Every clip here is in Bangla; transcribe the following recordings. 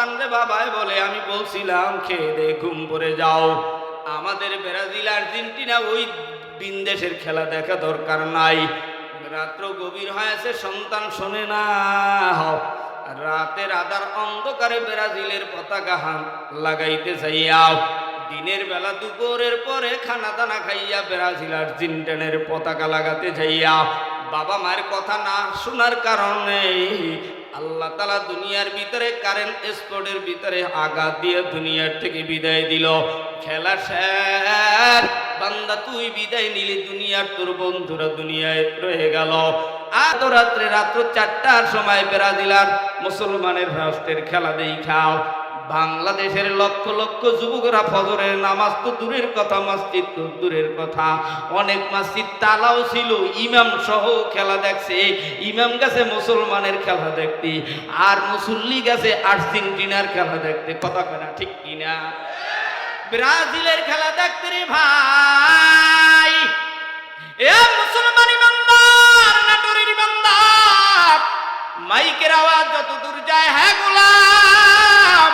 সন্তান রে বাবায় বলে আমি বলছিলাম খেয়ে দে ঘুম পড়ে যাও। আমাদের ব্রাজিল আর্জেন্টিনা ওই বিন্দেশের খেলা দেখা দরকার নাই। রাত্র গভীর হয়েছে, সন্তান শোনে না। রাতের আধার অন্ধকারে ব্রাজিলের পতাকা হাত লাগাইতে যাইয়াও, দিনের বেলা দুপুরের পরে খানা দানা খাইয়া ব্রাজিল আর্জেন্টিনার পতাকা লাগাতে যাইয়া বাবা মায়ের কথা না শোনার কারণে আল্লাহ তাআলা দুনিয়ার ভিতরে কারেন্ট স্পটের ভিতরে আঘাত দিয়ে দুনিয়ার থেকে বিদায় দিল। খেলা শেষ, বান্দা তুই বিদায় নিলি, দুনিয়ার তোর বন্ধুরা দুনিয়ায় রয়ে গেল। আজ রাত্রে রাত্র 4টার সময় ব্রাজিল আর মুসলমানের রাষ্ট্রের খেলা দেখাও। বাংলাদেশের লক্ষ লক্ষ যুবকরা ফজরের নামাজ তো দূরের কথা, মসজিদ তো দূরের কথা, অনেক মসজিদ তালাও ছিল, ইমাম সহ খেলা দেখছে। ইমাম গেছে মুসলমানের খেলা দেখতে, আর মুসল্লি গেছে আর্জেন্টিনার খেলা দেখতে। কথা কেনা ঠিক কিনা? ব্রাজিলের খেলা দেখতে রে ভাই। এ মুসলমান ইমানদার, নাটোরের ইমানদার, মাইকের আওয়াজ যত দূর যায়, হ্যাঁ গোলাম,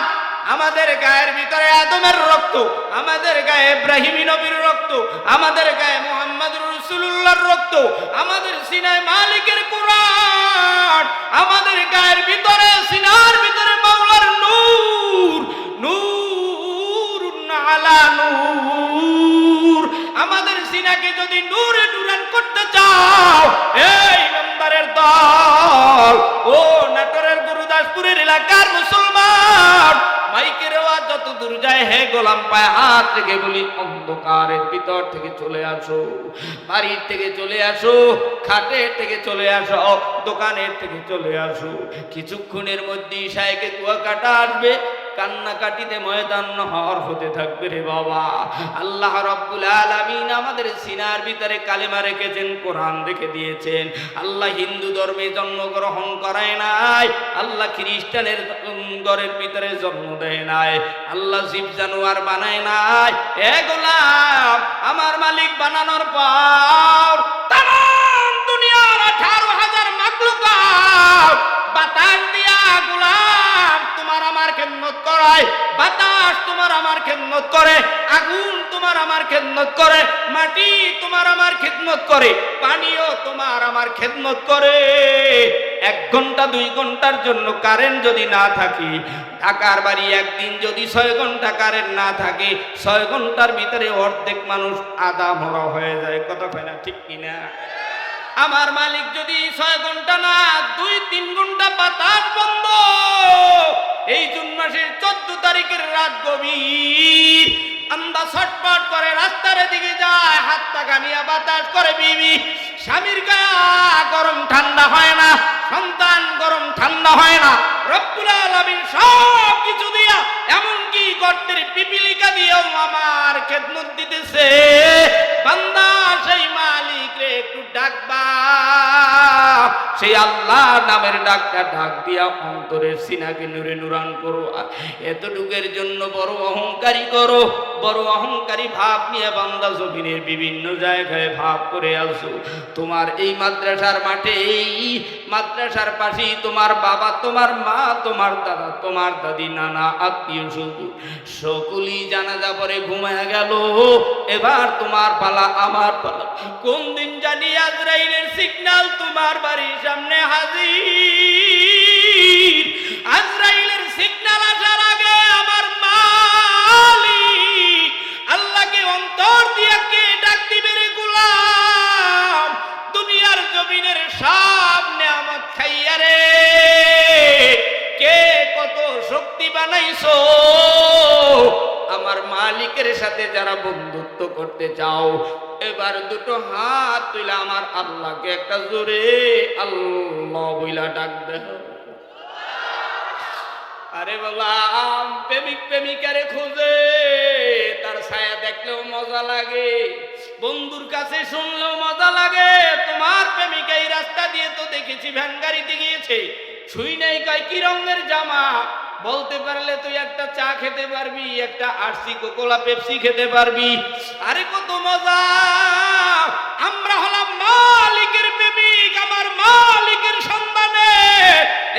আমাদের গায়ের ভিতরে আদমের রক্ত, আমাদের গায়ে ইব্রাহিম নবীর রক্ত, আমাদের গায়ে মুহাম্মদুর রাসূলুল্লাহর রক্ত, আমাদের সিনায় মালিকের কুরআন, আমাদের গায়ের ভিতরে সিনার ভিতরে মাওলার নূর, নূরুন আলা নূর। আমাদের সিনাকে যদি নূরে নূরান করতে চাও, এই ইমানদারের দল, ও নাটোরের গুরুদাসপুরের এলাকার মুসলমান, মাইকের আওয়াজ যত দূর যায়, হে গোলাম, পায়ে হাত রেখে বলি, অন্ধকারের ভিতর থেকে চলে আসো, বাড়ির থেকে চলে আসো, খাটের থেকে চলে আসো, দোকানের থেকে চলে আসো। কিছুক্ষণের মধ্যে ইশায়েকে কুয়াকাটা আসবে, কান্নাকাটিতে ময়দান নহর হতে থাকবে রে বাবা। আল্লাহ রাব্বুল আলামিন আমাদের সিনার ভিতরে কালেমা রেখেছেন, কোরআন রেখে দিয়েছেন। আল্লাহ হিন্দু ধর্মে জন্মগ্রহণ করায় নাই, আল্লাহ খ্রিস্টানের ঘরের ভিতরে জন্ম দেয় নাই, আল্লাহ জীব জানোয়ার বানায় নাই। এ গোলাম, আমার মালিক বানানোর পর তাম দুনিয়ার 18,000 মাখলুকাত বাতাস দিয়া গোলাম তোমার আমার খেদমত করায়। বাতাস তোমার আমার খেদমত করে, আগুন তোমার আমার খেদমত করে, মাটি তোমার আমার খেদমত করে, পানিও তোমার আমার খেদমত করে। 1 ঘন্টা 2 ঘন্টার জন্য কারেন্ট যদি না থাকে, ঢাকার বাড়ি একদিন যদি 6 ঘন্টা কারেন্ট না থাকে, 6 ঘন্টার ভিতরে অর্ধেক মানুষ আধা মরা হয়ে যায়। কথা কয় না ঠিক কিনা? আমার মালিক যদি 6 ঘন্টা না 2-3 ঘন্টা বাতাস বন্ধ, এই জুন মাসের 14 তারিখের রাত গভীর, আন্দা ছটপট করে রাস্তার দিকে যায়, হাত টাকা নিয়ে বাতাস করে বিবি, স্বামীর গায়ে গরম ঠান্ডা হয় না, সন্তান গরম ঠান্ডা হয় না, রব্বুল আলামিন সব কিছু দিয়া, এমনকি গর্তের পিপিলিকা দিয়েও আমার খেদমত দিতেছে। বান্দা সেই মালিক রে একটু ডাকবা, সেই আল্লাহ নামের ডাকটা ডাক দিয়া অন্তরের সিনাকে নূরে নূরান করো। এতটুকের জন্য বড় অহংকারী করো, বড় অহংকারী ভাব নিয়ে বান্দা জমিনের বিভিন্ন জায়গায় ভাব করে আসো। তোমার এই মাদ্রাসার মাঠে, এই মাদ্রাসার পাশেই তোমার বাবা, তোমার মা, তোমার দাদা, তোমার দাদি, নানা, আত্মীয় শুধু সকলেই জানাজা পরে ঘুমায় গেল। এবার তোমার পালা, আমার পালা। কোন দিন জানি আজরাইলের সিগন্যাল তোমার বাড়ির সামনে হাজির। আজরাইলের সিগন্যাল আসার আগে আমার মালিক আল্লাহকে অন্তর দিয়ে কে ডাক দিবে রে গোলাম? দুনিয়ার জমিনের সব নিয়ামত খাইয়া রে কে কত শক্তি বানাইছো। আমার মালিকের সাথে যারা বন্ধুত্ব করতে চাও, এবার দুটো হাত তুলে আমার আল্লাহকে একটা জোরে আল্লাহ বইলা ডাক দেও। আরে বললাম, প্রেমিক প্রেমিকারে খুঁজে তার ছায়া দেখলেও মজা লাগে, বন্ধুর কাছে শুনলেও মজা লাগে। তোমার প্রেমিকা এই রাস্তা দিয়ে তো দেখেছি ভ্যান গাড়িতে গিয়েছে, ছুই নাই কয় কি রঙের জামা, বলতে পারলে তুই একটা চা খেতে পারবি, একটা আরসি কোকোলা পেপসি খেতে পারবি। আরে কত মজা! আমরা হলাম মালিকের প্রেমিক, আমার মালিকের সন্তানে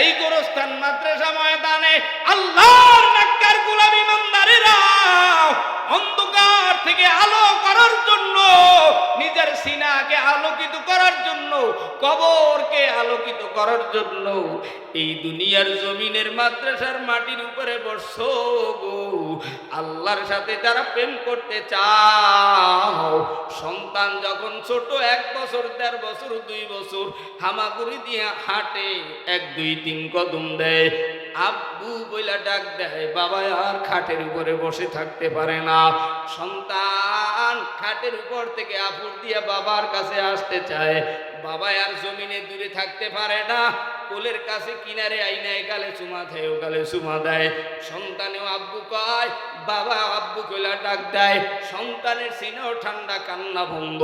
এই গোরস্থান মাদ্রাসা ময়দানে আল্লাহ সিনাকে আলোকিত করার জন্য, কবরকে আলোকিত করার জন্য এই দুনিয়ার জমিনের মাদ্রাসার মাটির উপরে বসছো গো। আল্লাহর সাথে যারা প্রেম করতে চাও, সন্তান যখন ছোট 1 বছর 1.5 বছর 2 বছর হামাগুড়ি দিয়ে হাঁটে, 1 2 3 কদম দেয়, আব্বু বইলা ডাক দেয়, বাবা আর খাটের উপরে বসে থাকতে পারে না। সন্তান খাটের উপর থেকে আপুর দিয়ে বাবার কাছে আসতে চায়, বাবা আর জমিনে দূরে থাকতে পারে না, কোলের কাছে কিনারে আইনা একালে চুমা দেয়, ওকালে চুমা দেয়। সন্তানেও আব্বু কয়, বাবা আব্বু কইলা ডাক দেয়। সন্তানের সিনাও ঠান্ডা, কান্না বন্ধ।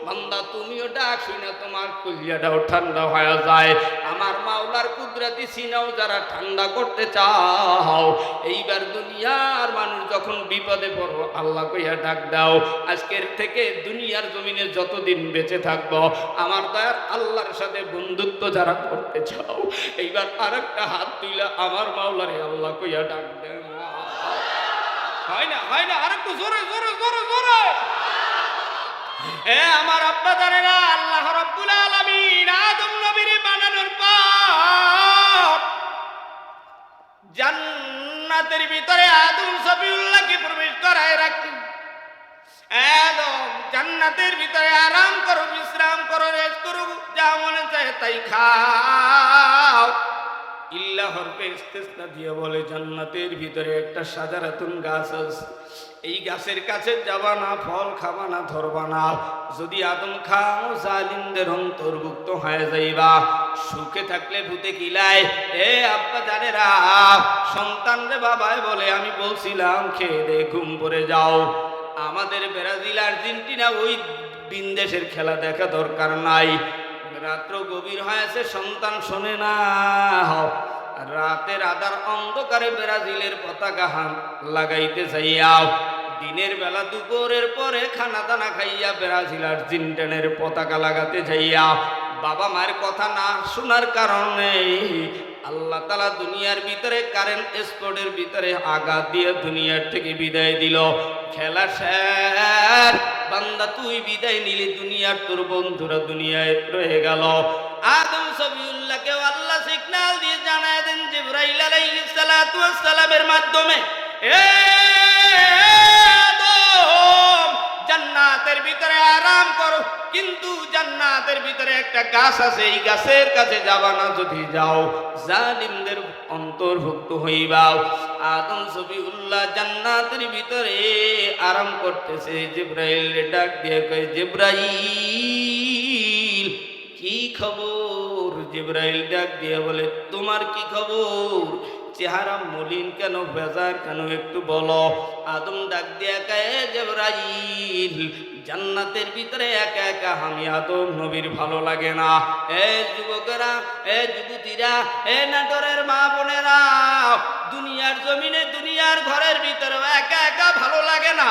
বান্দা তুমিও ডাক শুনে তোমার কলিয়াটাও ঠান্ডা হয়ে যায়। আমার মাওলার কুদরতি সিনাও যারা ঠান্ডা করতে চাও, এইবার দুনিয়ার মানুষ যখন বিপদে পড়ো আল্লাহ কইয়া ডাক দাও। আজকের থেকে দুনিয়ার জমিনে যতদিন বেঁচে থাকবো আমার দয়ার আল্লাহর সাথে বন্ধুত্ব যারা করতে চাও, এইবার আরেকটা হাত তুইলা আমার মাওলারে আল্লাহ কইয়া ডাক দেন। হয় না, হয় না, আরেকটু জোরে জোরে জোরে জোরে। আমার আব্বা জানেরা, আল্লাহ রাব্বুল আলামিন আদম নবীর বানানোর পর জান্নাতের ভিতরে আদম সফিউল্লাহকে প্রবেশ করায় রাখলেন। আদম জান্নাতের ভিতরে আরাম করো, বিশ্রাম করো, রেস্ট করো, যা মনে চায় তাই খাও। ইল্লা হরফে ইস্তেসনা দিয়ে বলে জান্নাতের ভিতরে একটা সাজারাতুন গাছ আছে, এই গাছের কাছে যাবা না, ফল খাবা না, ধরবা না। যদি আদম খাও জালিমদের অন্তর্ভুক্ত হয়ে যাইবা। সুখে থাকলে ভূতে কিলায়। আব্বা জানেরা, সন্তান রে বাবায় বলে আমি বলছিলাম খেয়ে দে ঘুম পড়ে যাও। আমাদের ব্রাজিল আর্জেন্টিনা ওই বিন্দেশের খেলা দেখা দরকার নাই। রাত্র গভীর হয়েছে, সন্তান শোনে না। রাতের আধার অন্ধকারে ব্রাজিলের পতাকা হাত লাগাইতে যাইয়া, দিনের বেলা দুপুরের পরে খানা দানা খাইয়া ব্রাজিল আর্জেন্টিনার পতাকা লাগাতে যাইয়া বাবা মায়ের কথা না শোনার কারণে আল্লাহ তাআলা দুনিয়ার ভিতরে কারেন্ট স্পটের ভিতরে আঘাত দিয়ে দুনিয়ার থেকে বিদায় দিল। খেলা শেষ, বান্দা তুই বিদায় নিলি, দুনিয়ার তোর বন্ধুরা দুনিয়ায় রয়ে গেল। আদম সফিউল্লাহকে আল্লাহ সিগন্যাল দিয়ে জানায় দেন জিবরাইল আলাইহিস সালাতু ওয়াস সালামের মাধ্যমে, আদম জান্নাতের ভিতরে আরাম করো, কিন্তু জান্নাতের ভিতরে একটা গাছ আছে, এই গাছের কাছে যাবা না। যদি যাও জালিমদের অন্তর্ভুক্ত হইবা। আদম সফিউল্লাহ জান্নাতের ভিতরে আরাম করতেছে, জিবরাইল ডাক দিয়ে কয়, জিবরাইল কি খবর? জিবরাইল ডাক দিয়ে বলে, তোমার কি খবর? চেহারা মলিন কেন, বেজার কেন, একটু বলো। আদম ডাক দিয়ে কয়, জিবরাইল জান্নাতের ভিতরে একা একা আমি আদম নবীর ভালো লাগে না। যুবকেরা, যুবতীরা, নাটোরের মা বোনেরা, দুনিয়ার জমিনে দুনিয়ার ঘরের ভিতরে একা একা ভালো লাগে না।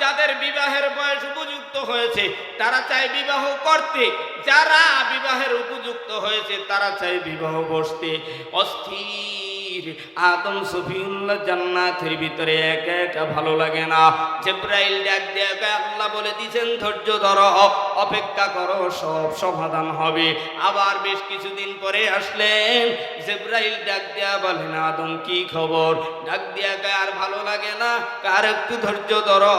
যাদের বিবাহের বয়স উপযুক্ত হয়েছে তারা চায় বিবাহ করতে, যারা বিবাহের উপযুক্ত হয়েছে তারা চায় বিবাহ বসতে। অস্থির আদম সফিউল্লাহ জান্নাতের ভিতরে একা একা ভালো লাগে না। জিবরাইল ডাক দিয়ে আল্লাহ বলে দিয়েছেন, ধৈর্য ধরো, অপেক্ষা করো, সব সমাধান হবে। আবার বেশ কিছুদিন পরে আসলেন। জিবরাইল ডাক দিয়া বলেন, আদম কি খবর? ডাক দিয়া আর ভালো লাগে না, কার একটু ধৈর্য ধরো।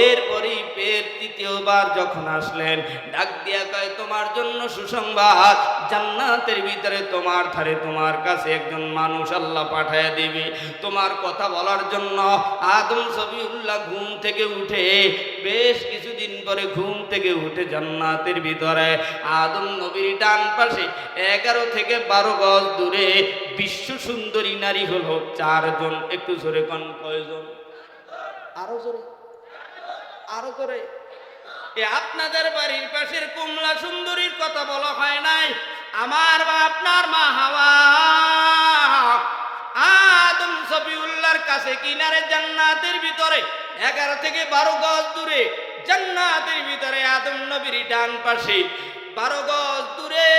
এরপরই ফের তৃতীয়বার যখন আসলেন, ডাক দিয়া কয়, তোমার জন্য সুসংবাদ, জান্নাতের ভিতরে তোমার ধারে তোমার কাছে একজন মানুষ আল্লাহ পাঠায় দিবে তোমার কথা বলার জন্য। আদম সফিউল্লাহ ঘুম থেকে উঠে, বেশ কিছুদিন পরে ঘুম থেকে উঠে জান্নাতের ভিতরে আদম নবীর ডান পাশে 11 থেকে 12 গজ দূরে বিশ্ব সুন্দরী নারী হলো 4 জন। একটু জোরে কোন কয়জন? আরো জোরে, আরো জোরে। আপনাদের বাড়ির পাশের কমলা সুন্দরীর কথা বলা হয় নাই, আমার বা আপনার মা হাওয়া আদম সফিউল্লাহর কাছে কিনারে জান্নাতের ভিতরে 11 থেকে 12 গজ দূরে জান্নাতের ভিতরে আদম নবীর ডান পাশে 12 গজ দূরে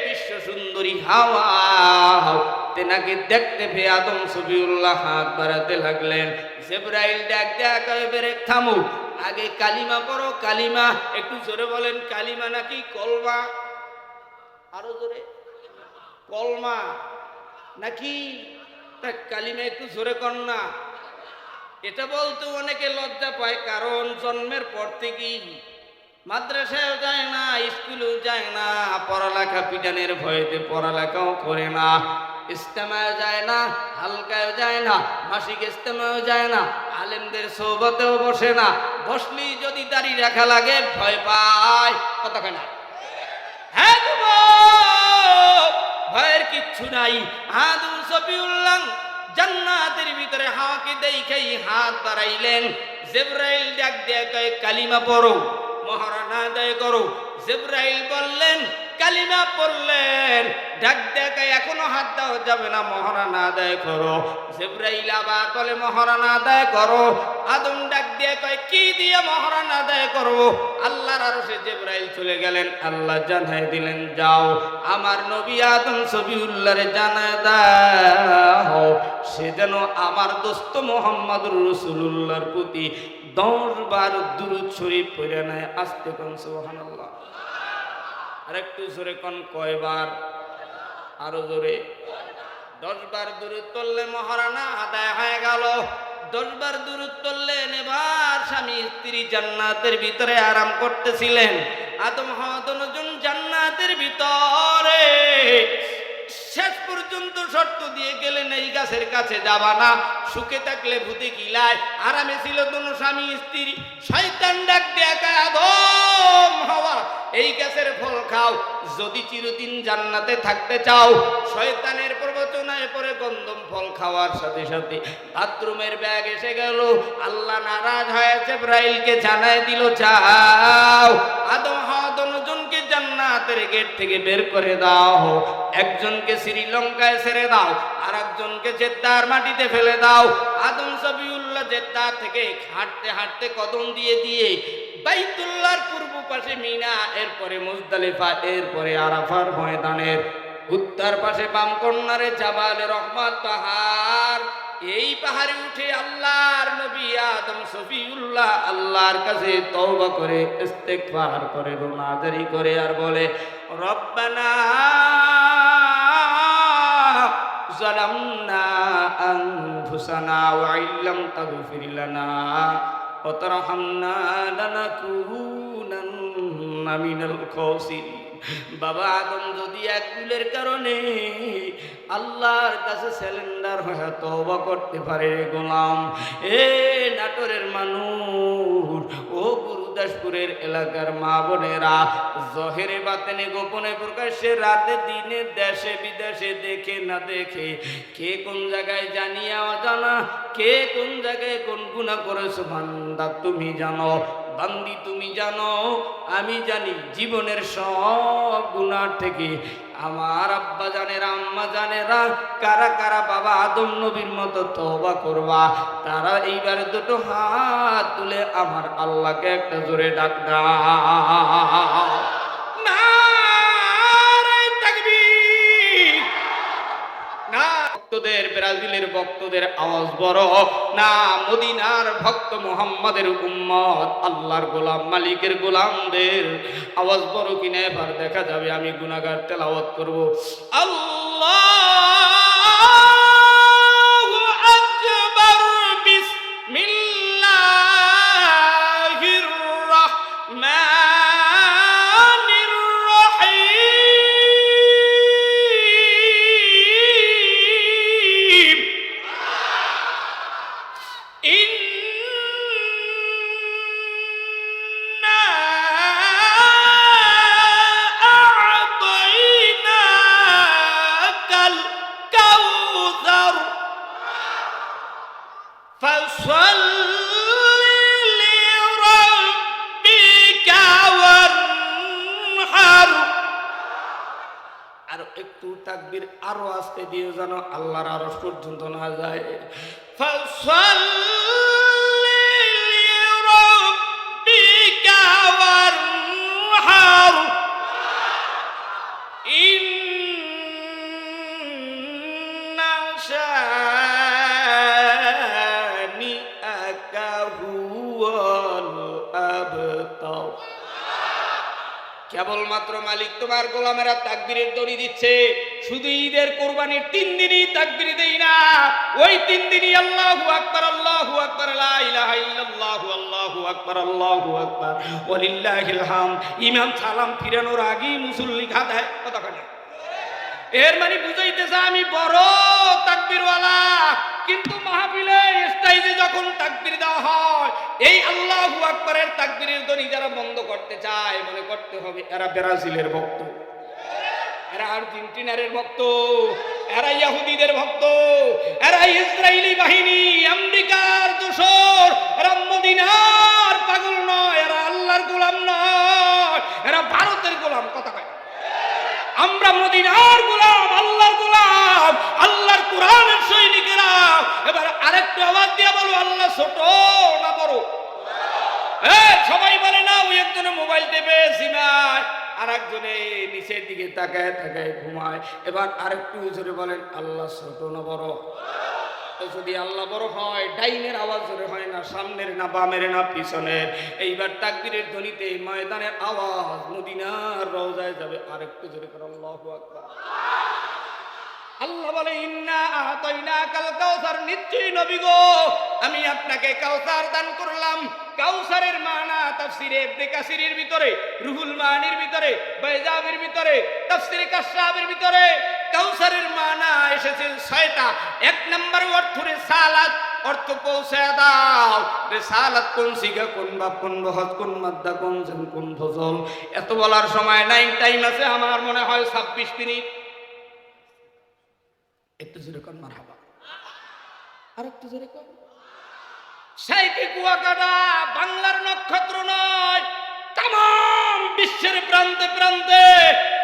বিশ্ব সুন্দরী হাওয়া। তেনাকে দেখতে পেয়ে আদম সফিউল্লাহ হাত বাড়াতে লাগলেন। জিবরাইল ডাক দেয়া কয়, বেরে থামো, আগে কালিমা পড়ো কালিমা। একটু জোরে বলেন কালিমা নাকি কলমা? আরো জোরে, কলমা নাকি? তা কালিমা একটু জোরে কর না। এটা বলতে অনেকে লজ্জা পায়, কারণ জন্মের পর থেকেই মাদ্রাসায়ও যায় না, স্কুলেও যায় না, পড়ালেখা পিটানের ভয়েতে পড়ালেখাও করে না, ইস্তেমায় যায় না, হালকায় যায় না, মাসিক ইস্তেমাও যায় না, আলেমদের সোহবতেও বসে না, বসলেই যদি দাড়ি রাখা লাগে ভয় পায়। কথা না? হ্যাঁ যুবক, ভয়ের কিচ্ছু নাই। আদম সফিউল্লাহ জান্নাতের ভিতরে হাওয়াকে দেখাই হাত বাড়াইলেন। জিবরাইল ডাক দিয়ে কয় কালিমা পড়ো, মহারানা আদায় করো। জিবরাইল বললেন কালিমা পড়লেন, ডাক দেখায় এখনো হাত দেওয়া যাবে না, মহারানা আদায় করো। জিবরাইল আবার বলে মহারানা আদায় করো। আদম ডাক দিয়ে কয় কি দিয়ে মহারানা আদায় করো? আল্লাহর আরশে জিবরাইল চলে গেলেন, আল্লাহ জানাই দিলেন যাও আমার নবী আদম সফিউল্লাহরে জানায় দাও সে যেন আমার দোস্ত মুহাম্মদুর রাসূলুল্লাহর প্রতি 10 বার দুরূদ শরীফ পড়ে নেয়। আস্তে কোন সুবহানাল্লাহ। আরেকটু জোরে কোন কয়বার? আরো জোরে। 10 বার দুরূদ পড়লে মহারানা আদায় হয়ে গেল। 10 বার দুরূদ পড়লেন। এবার স্বামী স্ত্রী জান্নাতের ভিতরে আরাম করতেছিলেন। আদম হাওয়া দুজন জান্নাতের ভিতরে। শেষ পর্যন্ত শর্ত দিয়ে গেলেন এই গাছের কাছে যাবা না, সুখে থাকলে ভূতে কিলায়। আরামে ছিল দুনো স্বামী স্ত্রী। শয়তান ডাক দিয়ে কয় আদম হাওয়া এই গাছের ফল খাও যদি চিরদিন জান্নাতে থাকতে চাও। শয়তানের প্রবচনায় পরে গন্ধম ফল খাওয়ার সাথে সাথে বাথরুমের ব্যাগ এসে গেল। আল্লাহ নারাজ হয়ে জিবরাইলকে জানায় দিল যাও আদম হাওয়া দুজনকে জান্নাতের গেট থেকে বের করে দাও। একজনকে শ্রীলঙ্কায় ছেড়ে দাও, আর একজনকে জেদ্দার মাটিতে ফেলে দাও। আদম সফিউল্লাহ জেদ্দা থেকে হাঁটতে হাঁটতে কদম দিয়ে দিয়ে বাইতুল্লাহর পূর্ব পাশে মিনা, এরপরে মুজদালিফা, এরপরে আরাফার ময়দানের উত্তর পাশে বাম কর্নারে জাবালে রহমত পাহাড়। এই পাহাড়ে উঠে আল্লাহর নবী আদম সফিউল্লাহ আল্লাহর কাছে তওবা করে ইস্তেগফার করে রোনাজারি করে আর বলে রব্বানা যালামনা আনফুসানা ওয়া ইল্লাম তাগফির লানা ওয়া তারহামনা লানাকুনান্না মিনাল খাসিরিন। বাবা আদম যদি এক ভুলের কারণে আল্লাহর কাছে সিলিন্ডার হয়ে তওবা করতে পারে গোলাম, এ নাটোরের মানুষ, ও গুরুদাসপুরের এলাকার মা বোনেরা, জহেরে বাতেনে গোপনে প্রকাশ্যে রাতে দিনে দেশে বিদেশে দেখে না দেখে কে কোন জায়গায় জানিয়া অজানা, কে কোন জায়গায় কোন গুনাহ করেছো বান্দা তুমি জানো, বান্দি তুমি জানো, আমি জানি। জীবনের সব গুনাহ থেকে আমার আব্বা জানেরা আম্মা জানেরা কারা কারা বাবা আদম নবীর মতো তওবা করবা, তারা এইবার দুটো হাত তুলে আমার আল্লাহকে একটা জোরে ডাক দাও। নারে তাকবীর। না ভক্তদের, ব্রাজিলের ভক্তদের আওয়াজ বড় না, মদিনার ভক্ত মুহাম্মাদের উম্মত আল্লাহর গোলাম মালিকের গোলামদের আওয়াজ বড় কিনা এবার দেখা যাবে। আমি গুনাহগার তেলাওয়াত করব আল্লাহু আকবার বিসমিল্লাহির রাহমানির রহিম। ইন্না আ'তাইনাকাল কাউসার ফাসাল্লি লিরাব্বিকা ওয়ানহার। আর একটু তাকবীর আরো আস্তে দিয়ে যেন আল্লাহর আরশ পর্যন্ত না যায়। ফাসাল্লি লিরাব্বিকা ওয়ানহার ইন্না শানিআকা হুয়াল কেবলমাত্র মালিক তোমার গোলামেরা তাকবীরের দড়ি দিচ্ছে। শুধু ঈদের কোরবানির 3 দিনই তাকবীর দেই না, ওই 3 দিনই আল্লাহু আকবার, আল্লাহু আকবার, লা ইলাহা ইল্লাল্লাহ, আল্লাহু আকবার, আল্লাহু আকবার, ওয়ালিল্লাহিল হামদ। ইমাম সালাম ফিরানোর আগেই মুসল্লি খাদায় কথা কয় না। এর মানে বুঝাইতেছে আমি বড় তাকবীরওয়ালা, কিন্তু মাহফিলে স্টেজে যখন তাকবীর দেওয়া হয়, এই আল্লাহু আকবারের তাকবীরের ধ্বনি যারা বন্ধ করতে চায়, মনে করতে হবে এরা ব্রাজিলের ভক্ত, এরা আর্জেন্টিনার ভক্ত, এরা ইহুদিদের ভক্ত, এরা ইসরায়েলি বাহিনী, আমেরিকার দোসর, এরা মদিনার পাগল নয়, এরা আল্লাহর গোলাম নয়, এরা ভারতের গোলাম কথা কয়। আমরা মদিনার গোলাম, আল্লাহর গোলাম, আল্লাহর কোরআনের সৈনিকেরা। এবার আরেকটু আওয়াজ দিয়ে বলো, আল্লাহ ছোট না বড়? সবাই বলে না, ওই একজনে মোবাইল টেপে সিমায়, আর একজনে নিচের দিকে তাকায় তাকায় ঘুমায়। এবার আরেকটু জোরে বলেন, আল্লাহ ছোট না বড়? যদি আল্লাহ বড় হয়, ডাইনের আওয়াজ জোরে হয় না, সামনের না বামের না পিছনের। এইবার তাকবীরের ধ্বনিতে ময়দানের আওয়াজ মদিনার রওজায় যাবে। আরেকটু জোরে করে আল্লাহু আকবার। আল্লাহ বলে, ইন্না আতাইনাকাল কাউসার, নিশ্চয়ই নবী গো আমি আপনাকে কাউসার দান করলাম। কাউসারের মানা তাফসিরে ইবনে কাসিরের ভিতরে, রুহুল মানির ভিতরে, বাইজাবের ভিতরে, তাফসিরে কাশাফের ভিতরে কাউসারের মানা এসেছে 6টা। 1 নম্বর অর্থ রিসালাত, অর্থ পৌঁছে দাও। রিসালাত কোন সিগা, কোন বাপ, কোন বহজ, কোন মাদ্দা, কোন জাম, কোন ফজল, এত বলার সময় নাই, টাইম আছে আমার মনে হয় 26 মিনিট। একটু জোরে কোন মারহাবা, আর একটু জোরে কোন। সেই কি কুয়াকাটা বাংলার নক্ষত্র নয়, তাম বিশ্বের প্রান্তে প্রান্তে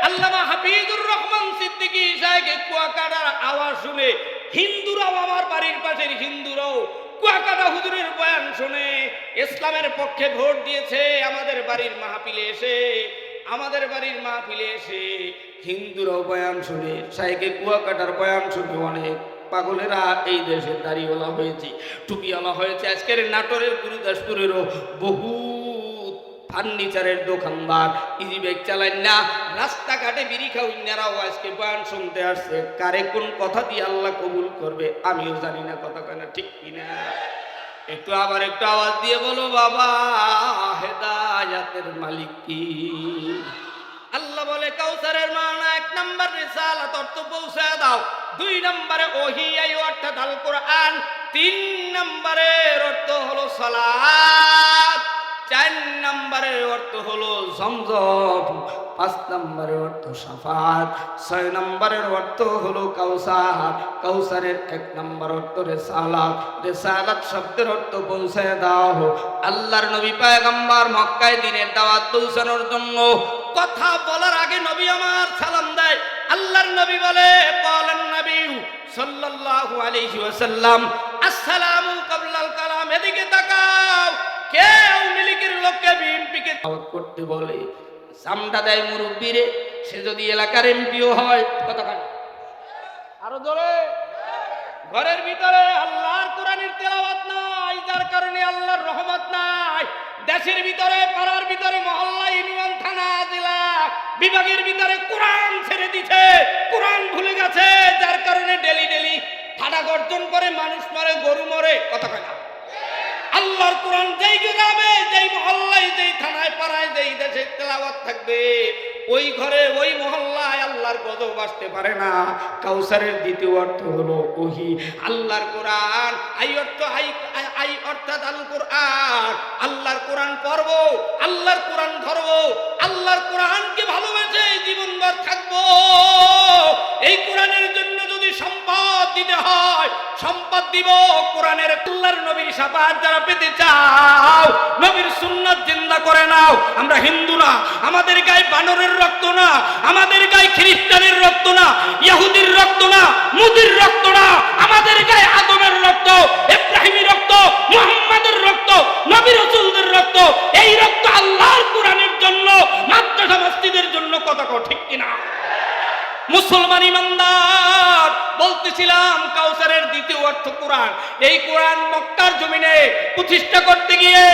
আল্লামা হাফিজুর রহমান সিদ্দিকী সাহেবের কুয়াকাটার আওয়াজ শুনে হিন্দুরাও, আমার বাড়ির পাশের হিন্দুরাও কুয়াকাটা হুজুরের বয়ান শুনে ইসলামের পক্ষে ভোট দিয়েছে। আমাদের বাড়ির মাহফিলে এসে, আমাদের বাড়ির মাহফিলে এসে হিন্দুরাও বয়ান শুনে, সাহেবে কুয়াকাটার বয়ান শুনে অনেক পাগলেরা এই দেশের দাড়িওয়ালা হয়েছে, টুপিওয়ালা হয়েছে। আজকের নাটোরের গুরুদাসপুরেরও বহু ফার্নিচারের দোকানদার, ইজি ব্যাগ চালান না, রাস্তাঘাটে বিড়ি খাওয়াইনারাও আজকে বয়ান শুনতে আসছে। কারে কোন কথা দিয়ে আল্লাহ কবুল করবে আমিও জানি না, কথা কেনা ঠিক কিনা? একটু আবার একটু আওয়াজ দিয়ে বলো, বাবা হেদায়াতের মালিক কি? আল্লাহ বলে কাউসারের মানা 1 নম্বর রিসালাত, অর্থ পৌঁছে দাও। 2 নম্বরে ওহী, এই অর্থাৎ আল কোরআন। 3 নম্বরের অর্থ হলো সালাত। 4 নম্বরের অর্থ হলো জমজম। 5 নম্বরের অর্থ শাফাত। 6 নম্বরের অর্থ হলো কাউসার। কাউসারের 1 নম্বর অর্থ রিসালাত। রিসালাত শব্দের অর্থ পৌঁছে দাও। আল্লাহর নবী পয়গম্বর মক্কায় দ্বীনের দাওয়াত পৌঁছানোর জন্য কথা বলার আগে নবী আমার সালাম দেয়। আল্লাহর নবী বলে, ক্বালান নবী সাল্লাল্লাহু আলাইহি ওয়াসাল্লাম আসসালামু কাবলাল কালাম। এদিকে তাকাও, কে আওয়ামী লীগের লোককে বিএনপিকে দাওয়াত করতে বলে? সামটা দেয় মুরব্বীরে, সে যদি এলাকার এমপিও হয়। কথা কান আরো জোরে। ঘরের ভিতরে আল্লাহর কোরআনের তেলাওয়াত নাই, যার কারণে আল্লাহর রহমত নাই। দেশের ভিতরে, পাড়ার ভিতরে, মহল্লা, ইউনিয়ন, থানা, জেলা বিভাগের ভিতরে কোরআন ছেড়ে দিছে, কোরআন ভুলে গেছে, যার কারণে ডেলি ডেলি ঠাডা গর্জন করে মানুষ মরে, গরু মরে। কথা কয় না? আল্লাহর কোরআন যেই গ্রামে, যেই মহল্লায়, যেই থানায়, পাড়ায়, যেই দেশে তেলাওয়াত থাকবে, ওই ঘরে, ওই মহল্লায় আল্লাহর গজব আসতে পারে না। কাউসারের দ্বিতীয় অর্থ হলো ওহী, আল্লাহর কোরআন। আই অর্থাৎ আল কোরআন, আল্লাহর কোরআন পড়ব, আল্লাহর কোরআন ধরব, আল্লাহর কোরআনকে ভালোবেসে জীবনভর থাকবো। এই কোরআনের জন্য যদি সম্পদ দিতে হয়, সম্পদ দিব। কোরআনের আল্লাহর নবীর শাফাআত যারা পেতে চাও, নবীর সুন্নাত জিন্দা করে নাও। আমরা হিন্দু না, আমাদের গায়ে বানরের রক্ত না, আমাদের গায়ে খ্রিস্টানের রক্ত না, ইহুদির রক্ত না, মুদির রক্ত না, আমাদের গায়ে আদমের রক্ত, ইব্রাহিমের রক্ত, মুহাম্মাদের রক্ত, নবী রাসূলদের রক্ত। এই রক্ত আল্লাহর কোরআনের জন্য, মাদ্রাসা মসজিদের জন্য। কথা কও ঠিক কিনা? মুসলমান ইমানদার, বলতেছিলাম কাউসারের দ্বিতীয় অর্থ কোরআন। এই কোরআন মক্কার জমিনে প্রতিষ্ঠা করতে গিয়ে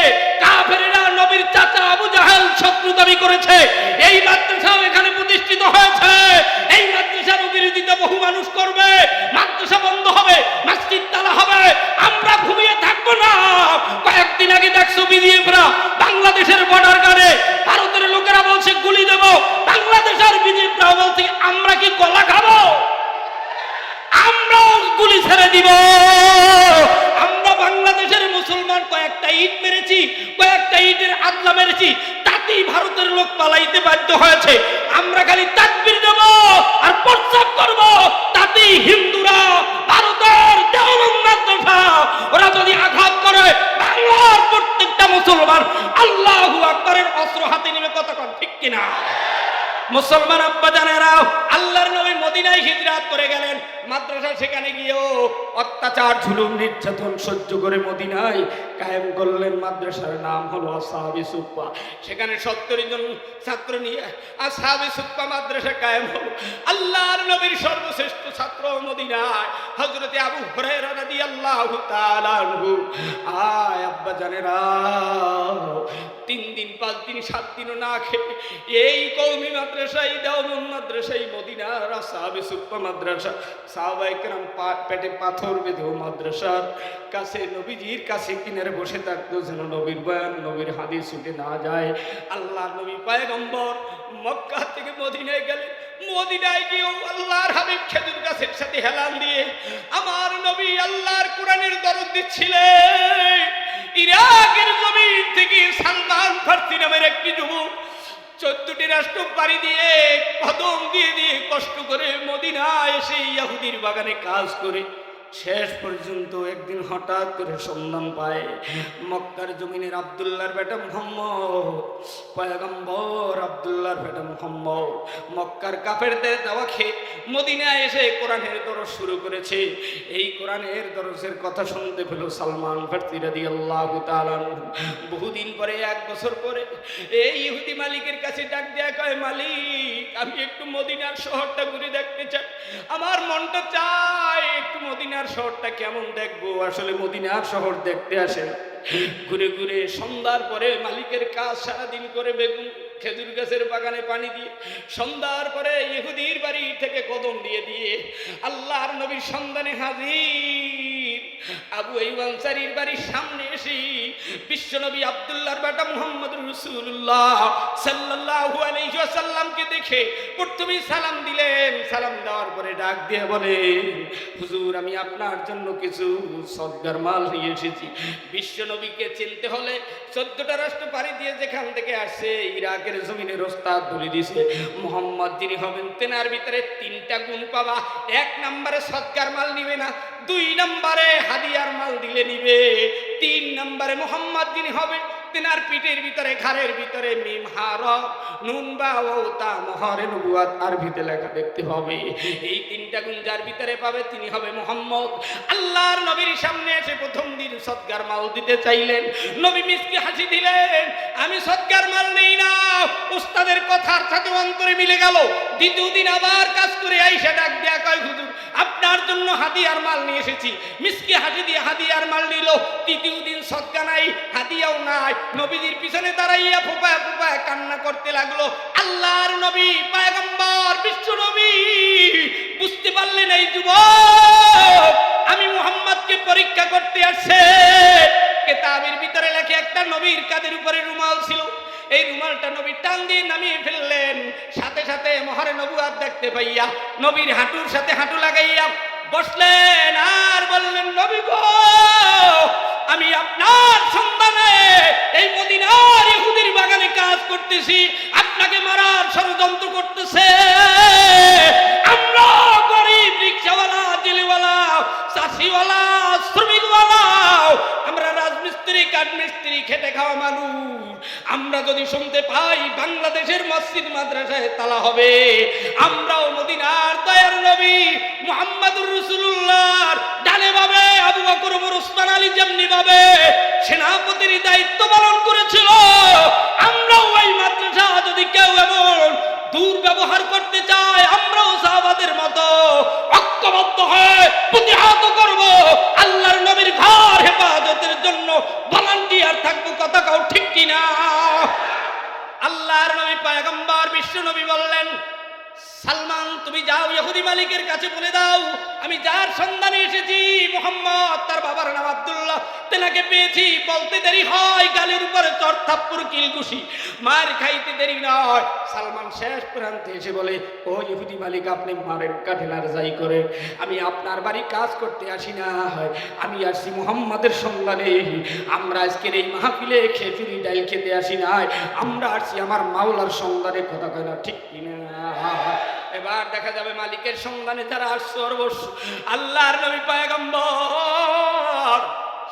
কাফেরেরা নবীর চাচা আবু জাহেল শত্রু দাবি করেছে। এই মাদ্রাসাও এখানে প্রতিষ্ঠিত হয়েছে। এই মাদ্রাসার বিরোধিতা বহু মানুষ করবে, মাদ্রাসা বন্ধ হবে, মসজিদ তালা হবে, আমরা ঘুমিয়ে থাকবো না। কয়েকদিন আগে দেখছো বিজিএফরা বাংলাদেশের বর্ডার গার্ডে ভারতের লোকেরা বলছে গুলি দেব, বাংলাদেশের বিজিএফরা বলছে আমরা কি কলা খাবো, আমরাও গুলি ছেড়ে দিব। আমরা বাংলাদেশের মুসলমান কয়েকটা ইট মেরেছি, কয়েকটা ইটের আদলা মেরেছি, তাতেই ভারতের লোক পালাইতে বাধ্য হয়েছে। আমরা খালি তাকবীর দেব আর প্রস্তাব করব, তাতেই হিন্দুরা ভারতের দেওবন্দ মাদ্রাসা ওরা যদি আঘাত করে বাংলার প্রত্যেকটা মুসলমান আল্লাহু আকবারের অস্ত্র হাতে নিবে। কতক্ষণ ঠিক কিনা? মুসলমান আব্বা জানেরা, আল্লাহর নবী মদিনায় হিজরত করে গেলেন। মাদ্রাসা সেখানে গিয়েও অত্যাচার জুলুম নির্যাতন সহ্য করে মদিনায় কায়েম করলেন। মাদ্রাসার নাম হলো আসহাবে সুফফা। সেখানে 70 জন ছাত্র নিয়ে আসহাবে সুফফা মাদ্রাসা কায়েম হলো। আল্লাহর নবীর সর্বশ্রেষ্ঠ ছাত্র মদিনায় হযরতে আবু হুরায়রা রাদিয়াল্লাহু তাআলা আনহু। আয় আব্বা জানেরা, 3 দিন 5 দিন 7 দিনও না খেয়ে এই কওমি মাদ্রাসায় দেওবন্দ মাদ্রাসায় মদিনার আসহাবে সুফফা মাদ্রাসা সাহাবায়ে কেরাম পেটে পাথর বেঁধেও মাদ্রাসার কাছে নবীজির কাছে কিনারে বসে থাকতো যেন নবীর বয়ান নবীর হাদিস ছুটে না যায়। আল্লাহর নবী পয়গম্বর মক্কা থেকে মদিনায় গেলেন। মদিনায় গিয়েও আল্লাহর হাবিব খেজুর গাছের সাথে হেলান দিয়ে আমার নবী আল্লাহর কোরআনের দরদ দিচ্ছিলেন। ইরাকের জমিন থেকে সালমান ফার্সি নামের একটি যুবক 14টি রাষ্ট্র পাড়ি দিয়ে কদম দিয়ে দিয়ে কষ্ট করে মদিনায় এসে ইহুদির বাগানে কাজ করে শেষ পর্যন্ত একদিন হঠাৎ করে সন্ধান পায় মক্কার জমিনের আব্দুল্লাহর বেটা মুহাম্মদ, পয়গম্বর আব্দুল্লাহর বেটা মুহাম্মদ মক্কার কাফেরদের দাওয়া খেয়ে মদিনায় এসে কোরআনের দরস শুরু করেছে। এই কোরআনের দরসের কথা শুনতে পেল সালমান ফার্সি রাদিয়াল্লাহু তাআলা। বহুদিন পরে 1 বছর পরে এই ইহুদি মালিকের কাছে ডাক দেয়া কয়, মালিক আমি একটু মদিনার শহরটা ঘুরে দেখতে চাই, আমার মনটা চায় একটু মদিনার শহরটা কেমন দেখবো। আসলে মদিনার শহর দেখতে আসেন, ঘুরে ঘুরে সন্ধ্যার পরে মালিকের কাজ সারাদিন করে বেগুন খেজুর গাছের বাগানে পানি দিয়ে সন্ধ্যার পরে ইহুদির বাড়ি থেকে কদম দিয়ে দিয়ে আল্লাহর নবীর সন্ধানে হাজির আবু আইয়ুব আনসারীর বাড়ির সামনে এসে বিশ্বনবী আব্দুল্লাহর বেটা মুহাম্মদুর রাসূলুল্লাহ সাল্লাল্লাহু আলাইহি ওয়াসাল্লামকে দেখে প্রথমে সালাম দিলেন। সালাম দেওয়ার পরে ডাক দিয়ে বলে, হুজুর আমি আপনার জন্য কিছু সদকার মাল নিয়ে এসেছি। বিশ্বনবীকে চিনতে হলে 14টা রাষ্ট্র পাড়ি দিয়ে যেখান থেকে আসছে ইরাকের জমিনের ওস্তাদ বলে দিয়েছে, মুহাম্মদ যিনি হবেন তেনার ভিতরে 3টা গুণ পাবা। 1 নম্বরে সদকার মাল নিবে না, 2 নম্বরে হাদিয়ার মাল দিলে নিবে, 3 নম্বরে মুহাম্মদ যিনি হবেন তেনার পিঠের ভিতরে ঘাড়ের ভিতরে মিম হা র নুন বা ও তা মোহরে নবুয়াত আরবিতে লেখা দেখতে হবে। এই 3টা গুণ যার ভিতরে পাবে তিনি হবে মুহাম্মদ। আল্লাহর নবীর সামনে এসে প্রথম দিন সদকার মাল দিতে চাইলেন, নবী মিষ্টি হাসি দিলেন, আমি সদকার মাল নেই না। উস্তাদের কথার সাথে অন্তরে মিলে গেল। দ্বিতীয় দিন আবার কাজ করে আইসা ডাক দেয়া কয়, হুজুর আপনার জন্য হাদিয়ার মাল নিয়ে এসেছি। মিষ্টি হাসি দিয়ে হাদিয়ার মাল নিল। তৃতীয় দিন সদকা নাই, হাদিয়াও নাই। নবীজির পিছনে দাঁড়াইয়া ফুপায় ফুপায় কান্না করতে লাগলো। আল্লাহর নবী পয়গম্বর বিশ্ব নবী বুঝতে পারলেন এই যুবক আমি মুহাম্মদকে পরীক্ষা করতে আসছে। কিতাবের ভিতরে লেখে একটা নবীর কাঁধের উপরে রুমাল ছিল, এই রুমালটা নবী টান দিয়ে নামিয়ে ফেললেন। সাথে সাথে মোহরে নবুয়াত দেখতে পাইয়া নবীর হাঁটুর সাথে হাঁটু লাগাইয়া বসলেন আর বললেন, নবী গো আমি আপনার সন্ধানে এই মদিনার ইহুদির বাগানে কাজ করতেছি, আপনাকে মারার ষড়যন্ত্র করতেছে। আমরা গরিব রিকশাওয়ালা, জেলেওয়ালা, চাষিওয়ালা, শ্রমিকওয়ালা, আমরা রাজমিস্ত্রি, কাঠমিস্ত্রি, খেটে খাওয়া মানুষ। আমরা যদি শুনতে পাই বাংলাদেশের মসজিদ মাদ্রাসায় তালা হবে, আমরাও মদিনার দয়ার নবী মুহাম্মদুর রাসূলুল্লাহর ডানে ভাবে আবু বকর, ওমর, ওসমান, আলী যেমনি ভাবে সেনাপতির দায়িত্ব পালন করেছিল, আমরাও ওই মাদ্রাসা যদি কেউ এমন দুর্ব্যবহার করতে চায় আমরাও সাহাবাদের মতো ঐক্যবদ্ধ হয়ে প্রতিহত করব। আল্লাহর নবীর বিশ্ব নবী বললেন, সালমান তুমি যাও ইহুদি মালিকের কাছে বলে দাও আমি যার সন্ধানে এসেছি মুহাম্মদ, তার বাবার নাম আব্দুল্লাহ, তেনাকে পেয়েছি। বলতে দেরি হয় গালের উপরে চর থাপ্পড় কিলঘুষি, মার খাইতে দেরি নয়। সালমান শেষ প্রান্তে এসে বলে, ও ইহুদি মালিক আপনি মারেন কাঠেন আর যাই করেন, আমি আপনার বাড়ি কাজ করতে আসি না, আমি আসছি মুহাম্মাদের সন্ধানে। আমরা আজকের এই মাহফিলে খেজুরি ডাল খেতে আসি নাই, আমরা আসছি আমার মাওলার সন্ধানে। কথা কয় না ঠিক কিনা? এবার দেখা যাবে মালিকের সন্ধানে যারা আসছে অবশ্য আল্লাহর নবী পয়গম্বর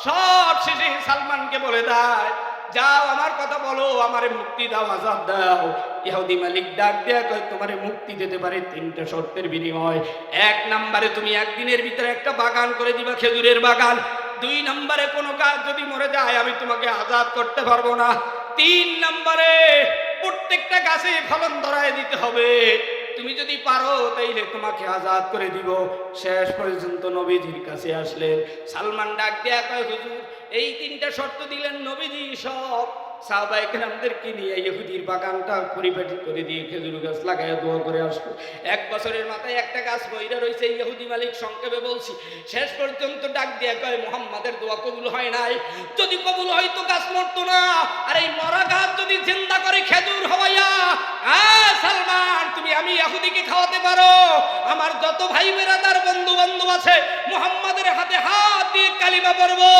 সব শেষে সালমানকে বলে দেয়, যাও আমার কথা বলো, আমারে মুক্তি দাও, আজাদ দাও। ইহুদি মালিক ডাক দেয়া কয়, তোমারে মুক্তি দিতে পারে তিনটা শর্তের বিনিময়। এক নম্বরে তুমি একদিনের ভিতরে একটা বাগান করে দিবা, খেজুরের বাগান। দুই নম্বরে কোনো কাজ যদি মরে যায় আমি তোমাকে আজাদ করতে পারবো না। তিন নম্বরে প্রত্যেকটা গাছে ফলন ধরায় দিতে হবে, তুমি যদি পারো তাইলে তোমাকে আজাদ করে দিব। শেষ পর্যন্ত নবীজির কাছে আসলেন। সালমান ডাক দেয়া কয়, হুজুর এই তিনটা শর্ত দিলেন নবীজি, সব সাহাবায়ে কেরামদেরকে নিয়ে ইহুদির বাগানটা পরিপাটি করে দিয়ে খেজুর গাছ লাগাইয়া দোয়া করে আসলো। এক বছরের মাথায় একটা গাছ বইরা রয়েছে। ইহুদি মালিক সংক্ষেপে বলছি, শেষ পর্যন্ত ডাক দিয়া কয়, মুহাম্মাদের দোয়া কবুল হয় নাই, যদি কবুল হয়তো গাছ মরতো না, আর এই মরা গাছ যদি জিন্দা করে খেজুর হওয়াইয়া সালমান তুমি আমি ইহুদিকে খাওয়াতে পারো, আমার যত ভাই বেরাদার বন্ধু বান্ধব আছে মুহাম্মাদের হাতে হাত দিয়ে কালিমা পড়বো।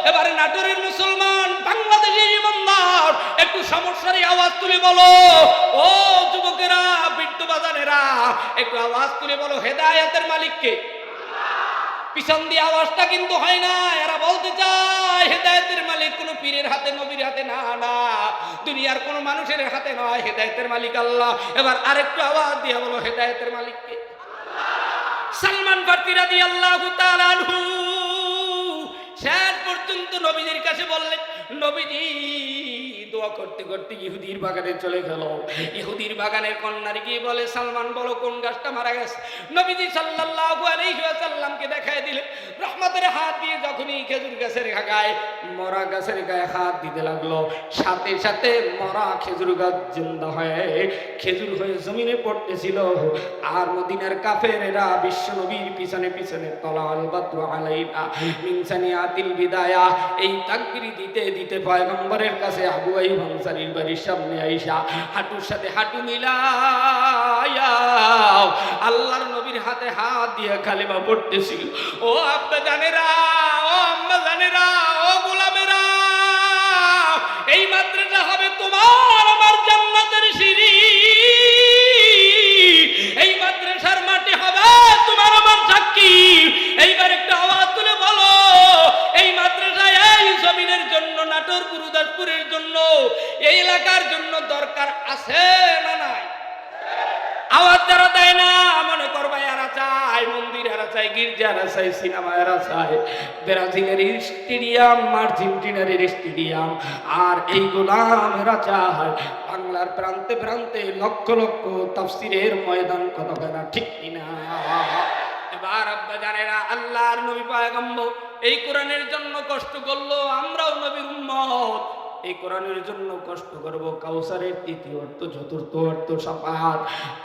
এবারে নাটোরের মুসলমান, বাংলাদেশের ইমানদার একটু সমস্যার আওয়াজ তুলে বলো, ও যুবকেরা বৃদ্ধ বাজানেরা একটু আওয়াজ তুলে বলো, হেদায়েতের মালিককে। পিছন দিয়ে আওয়াজটা কিন্তু হয় না, এরা বলতে চায় হেদায়েতের মালিক কোন পীরের হাতে, নবীর হাতে না, না দুনিয়ার কোন মানুষের হাতে নয়, হেদায়েতের মালিক আল্লাহ। এবার আরেকটু আওয়াজ দিয়ে বলো, হেদায়েতের মালিককে। সালমান ফারসি রাদিয়াল্লাহু তাআলা আনহু শেষ পর্যন্ত নবীজির কাছে বললেন, নবীজি দোয়া করতে করতে ইহুদির বাগানে চলে গেল। ইহুদির বাগানের কন্যারে গিয়ে বলে, সালমান বলো কোন গাছটা মারা গেছে। নবীজি সাল্লাল্লাহু আলাইহি ওয়াসাল্লামকে দেখায় দিলেন। রহমতের হাত দিয়ে যখনই খেজুর গাছের গায়ে, মরা গাছের গায়ে হাত দিতে লাগলো, সাথে সাথে মরা খেজুর গাছ জিন্দা হয়ে খেজুর হয়ে জমিনে পড়তেছিল। আর মদিনার কাফেরেরা বিশ্ব নবীর পিছনে পিছনে তলাল বাদু আলাইনা মিন সানিয়াতিল বিদায়া এই তাকবীর দিতে দিতে পয়গম্বরের কাছে আবু আইয়ুব আনসারীর বাড়ির সামনে আইসা হাঁটুর সাথে হাঁটু মিলায়া আল্লাহর নবীর হাতে হাত দিয়ে কালেমা পড়তেছিল। ও আব্বা জানেরা, ও আম্মা জানেরা, ও গোলামেরা, এই মাদ্রাসা হবে তোমার আমার জান্নাতের সিঁড়ি, এই মাদ্রাসার মাটি হবে তোমার আমার সাক্ষী। এইবার একটা আওয়াজ তুলে বলো, এই মাদ্রাসায় এই জমিনের জন্য, নাটোর গুরুদাসপুরের জন্য, এই এলাকার জন্য দরকার আছে না নাই? আওয়াজ যারা দেয় না মনে করবা এরা চায় মন্দির, এরা চায় গির্জা, এরা চায় সিনেমা, এরা চায় ব্রাজিলের স্টেডিয়াম, আর্জেন্টিনার স্টেডিয়াম, আর এই গোলাম এরা চায় বাংলার প্রান্তে প্রান্তে লক্ষ লক্ষ তাফসীরের ময়দান। কথা বলা ঠিক কিনা? এবার আব্বা জানেরা, আল্লাহর নবী পয়গম্বর এই কোরআনের জন্য কষ্ট করলো, আমরাও নবীর উম্মত এই কোরআনের জন্য কষ্ট করব। কাউসারের তৃতীয় অর্থ, চতুর্থ অর্থ শাফাআত।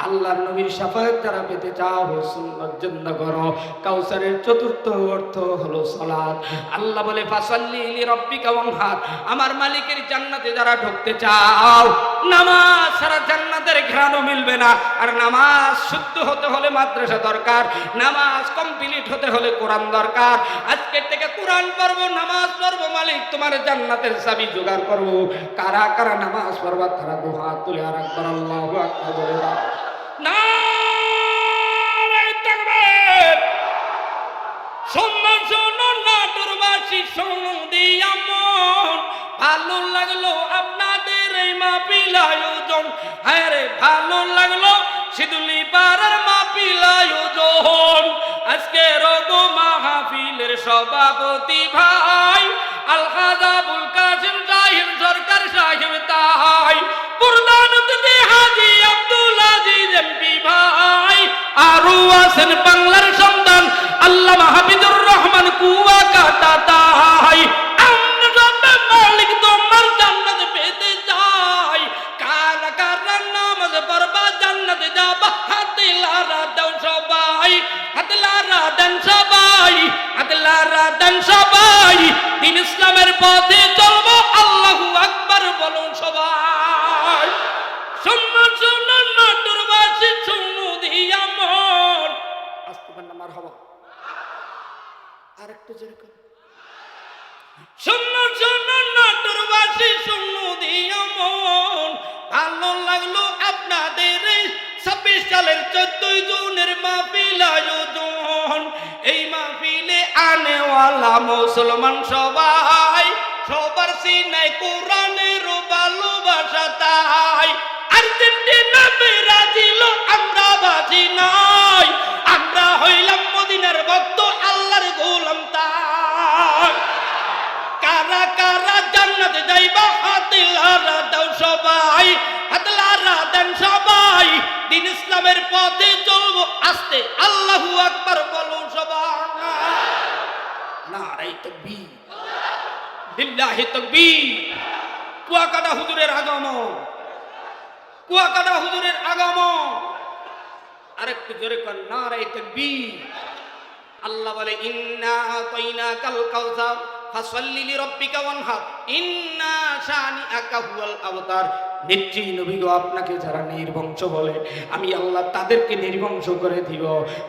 আল্লাহর নবীর শাফাআত যারা পেতে চাও সুন্নাত জিন্দা করো। কাউসারের চতুর্থ অর্থ হলো সালাত। আল্লাহ বলে ফাসাল্লি লিরাব্বিকা ওয়ানহার, আমার মালিকের জান্নাতে যারা ঢুকতে চাও নামাজ ছাড়া জান্নাতের ঘ্রাণও মিলবে না। আর নামাজ শুদ্ধ হতে হলে মাদ্রাসা দরকার, নামাজ কমপ্লিট হতে হলে কোরআন দরকার। আজকের থেকে কোরআন পড়বো, নামাজ পড়বো, মালিক তোমার জান্নাতের চাবি জোগাড় করবো। কারা কারা নামাজ পড়বা তারা দু হাত তুলে আর একবার আল্লাহু আকবার বলে দাও। নারে তাকবীর! সম্মান নাটোরবাসী সনদী আমন, ভালো লাগলো আপনাদের এই মাহফিল আয়োজন। হ্যাঁ রে ভালো লাগলো সিদুলি পাড়ার মাহফিল আয়োজন। আজকে রগো মাহফিলের সভাপতি ভাই আলহাজ আবুল কাসেম সাহেব সরকার সাহেব, তাই প্রধান অতিথি হাজী আব্দুল আজিজ এমপি ভাই, আরো আছেন বাংলার সন্তান আল্লামা হাফিজুর রহমান কুয়াকাটা, তাই আমরা সব মালিক তোমার জান্নাত পেতে চাই। কারা কারা নাম দেন সবাই, দিন ইসলামের পথে চলবো, আল্লাহু আকবার বলুন সবাই। শুনুন শুনুন নাটোরবাসী শুনু দিয়া মন, আস্তে বান্না মারহাবা, আরেকটু জোরে করুন। শুনুন শুনুন নাটোরবাসী শুনু দিয়া মন, ভালো লাগলো আপনাদের 26 সালের 14 জুনের মাহফিল আয়োজন। এই মাহফিলে আনেওয়ালা মুসলমান সবাই, সবার সিনায় কোরআনের ভালোবাসা তাই। আর্জেন্টিনা ব্রাজিল আমরা বাজি নাই, আমরা হইলাম মদিনার ভক্ত, আল্লাহর গোলাম তাই। কারা কারা জান্নাতে যাইবা হাতে লারা দাও সবাই, হাতে লারা দেন সবাই, দিন ইসলামের পথে চলবো আস্তে, আল্লাহু আকবার বলো সবাই। নারে তাকবীর, লিল্লাহি তাকবীর। কুয়াকাটা হুজুরের আগমন, কুয়াকাটা হুজুরের আগমন, আরেকটু জোরে কর, নারে তাকবীর। আল্লাহ বলে ইন্না আতাইনাকাল কাউসার ফাসাল্লি লিরাব্বিকা ওয়ানহার ইন্না শানিআকা হুয়াল আবতার। নিশ্চয়ই নবী গো, আপনাকে যারা নির্বংশ বলে আমি আল্লাহ তাদেরকে নির্বংশ করে দিব।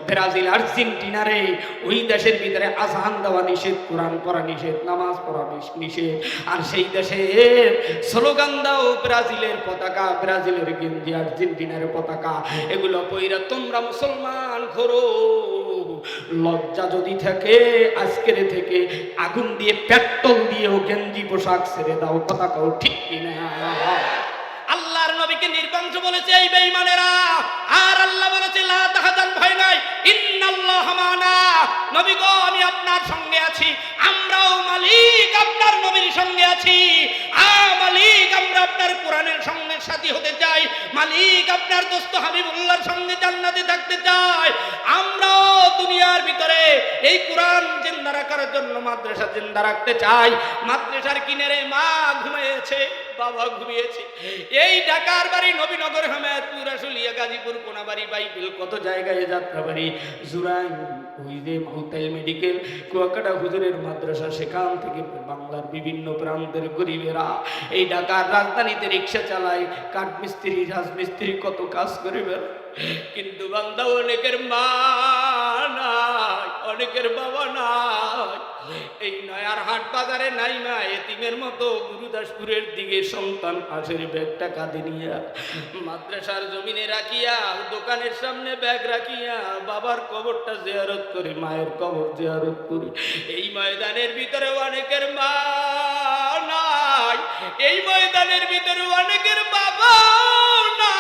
ব্রাজিল আর্জেন্টিনারে ওই দেশের ভিতরে আযান দেওয়া নিষেধ, কোরআন পড়া নিষেধ, নামাজ পড়া নিষেধ, আর সেই দেশের স্লোগান দাও ব্রাজিলের পতাকা, ব্রাজিলের গেঞ্জি, আর্জেন্টিনার পতাকা, এগুলো পইরা তোমরা মুসলমান ঘোরো। লজ্জা যদি থাকে আজকের থেকে আগুন দিয়ে পেট্রোল দিয়েও গেঞ্জি পোশাক ছেড়ে দাও, পতাকাও ঠিক কিনা। আল্লাহর নবীকে নির্বংশ বলেছে এই বেঈমানেরা, আর আল্লাহ বলেছে লা তাহজান, ভয় নাই, ইন্নাল্লাহা মানা। নবী গো, আমি আপনার সঙ্গে আছি, আমরাও মালিক আপনার নবীর সঙ্গে আছি। মালিক, আমরা আপনার কোরআনের সঙ্গে সাথী হতে চাই, মালিক আপনার দোস্ত হাবিবুল্লাহর সঙ্গে জান্নাতে থাকতে চাই। আমরাও দুনিয়ার ভিতরে এই কোরআন জিন্দা রাখার জন্য মাদ্রাসা জিন্দা রাখতে চাই। মাদ্রাসার কিনারে মা ঘুমিয়েছে, বাবা ঘুমিয়েছে। এই ঢাকার বাড়ি, নবীনগর, হেমায়েতপুর, আশুলিয়া, গাজীপুর, কোনাবাড়ি, বাইবিল, কত জায়গায় যাত্রাবাড়ি, জুরাইন, ওই যে মাউতাইল মেডিকেল, কুয়াকাটা হুজুরের মাদ্রাসা, সেখান থেকে বাংলার বিভিন্ন প্রান্তের গরিবেরা এই ঢাকার রাজধানীতে রিক্সা চালায়, কাঠমিস্ত্রি, রাজমিস্ত্রি, কত কাজ করে বের। কিন্তু বান্দা অনেকের মা নাই, অনেকের বাবা নাই। এই নয়ার হাট বাজারে নাই মা, এতিমের মতো গুরুদাসপুরের দিকে সন্তান পাশের ব্যাগটা কাঁধে নিয়া, মাদ্রাসার জমিনে রাখিয়া, দোকানের সামনে ব্যাগ রাখিয়া বাবার কবরটা জিয়ারত করে, মায়ের কবর জিয়ারত করে। এই ময়দানের ভিতরে অনেকের মা নাই, এই ময়দানের ভিতরে অনেকের বাবা নাই।